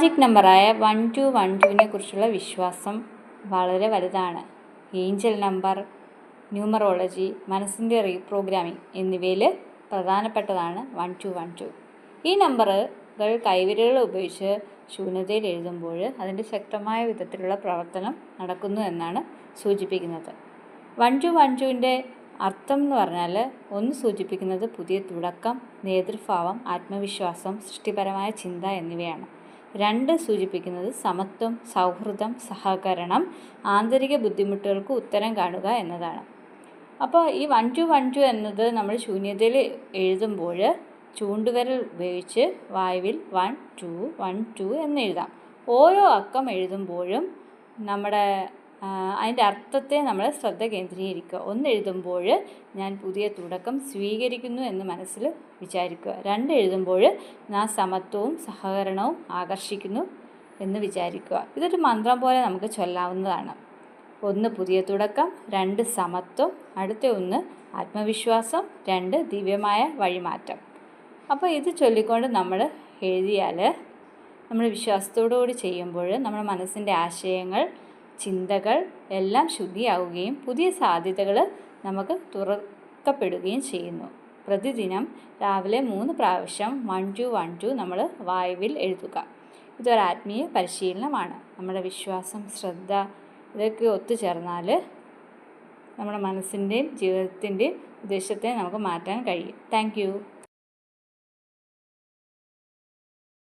Magic നമ്പറായ 1212 കുറിച്ചുള്ള വിശ്വാസം വളരെ വലുതാണ്. ഏഞ്ചൽ നമ്പർ, ന്യൂമറോളജി, മനസ്സിൻ്റെ റീപ്രോഗ്രാമിംഗ് എന്നിവയിൽ പ്രധാനപ്പെട്ടതാണ് 1212. ഈ നമ്പറുകൾ കൈവിരലുകൾ ഉപയോഗിച്ച് ശൂന്യതയിൽ എഴുതുമ്പോൾ അതിൻ്റെ ശക്തമായ വിധത്തിലുള്ള പ്രവർത്തനം നടക്കുന്നു എന്നാണ് സൂചിപ്പിക്കുന്നത്. 1212ൻ്റെ അർത്ഥം എന്ന് പറഞ്ഞാൽ, ഒന്ന് സൂചിപ്പിക്കുന്നത് പുതിയ തുടക്കം, നേതൃഭാവം, ആത്മവിശ്വാസം, സൃഷ്ടിപരമായ ചിന്ത എന്നിവയാണ്. 2 സൂചിപ്പിക്കുന്നത് സമത്വം, സൗഹൃദം, സഹകരണം, ആന്തരിക ബുദ്ധിമുട്ടുകൾക്ക് ഉത്തരം കാണുക എന്നതാണ്. അപ്പോൾ ഈ 1212 എന്നത് നമ്മൾ ശൂന്യതയിൽ എഴുതുമ്പോൾ ചൂണ്ടുവിരൽ ഉപയോഗിച്ച് വായുവിൽ 1 2 1 2 എന്ന് എഴുതാം. ഓരോ അക്കം എഴുതുമ്പോഴും നമ്മുടെ അതിൻ്റെ അർത്ഥത്തെ നമ്മൾ ശ്രദ്ധ കേന്ദ്രീകരിക്കുക. ഒന്ന് എഴുതുമ്പോൾ ഞാൻ പുതിയ തുടക്കം സ്വീകരിക്കുന്നു എന്ന് മനസ്സിൽ വിചാരിക്കുക. 2 എഴുതുമ്പോൾ ഞാൻ സമത്വവും സഹകരണവും ആകർഷിക്കുന്നു എന്ന് വിചാരിക്കുക. ഇതൊരു മന്ത്രം പോലെ നമുക്ക് ചൊല്ലാവുന്നതാണ്. 1 പുതിയ തുടക്കം, 2 സമത്വം, അടുത്ത 1 ആത്മവിശ്വാസം, 2 ദിവ്യമായ വഴിമാറ്റം. അപ്പോൾ ഇത് ചൊല്ലിക്കൊണ്ട് നമ്മൾ എഴുതിയാൽ, നമ്മൾ വിശ്വാസത്തോടു കൂടി ചെയ്യുമ്പോൾ നമ്മുടെ മനസ്സിൻ്റെ ആശയങ്ങൾ, ചിന്തകൾ എല്ലാം ശുദ്ധിയാവുകയും പുതിയ സാധ്യതകൾ നമുക്ക് തുറക്കപ്പെടുകയും ചെയ്യുന്നു. പ്രതിദിനം രാവിലെ 3 പ്രാവശ്യം 1212 നമ്മൾ വായുവിൽ എഴുതുക. ഇതൊരു ആത്മീയ പരിശീലനമാണ്. നമ്മുടെ വിശ്വാസം, ശ്രദ്ധ ഇതൊക്കെ ഒത്തുചേർന്നാൽ നമ്മുടെ മനസ്സിൻ്റെയും ജീവിതത്തിൻ്റെയും ഉദ്ദേശത്തെ നമുക്ക് മാറ്റാൻ കഴിയും. Thank you.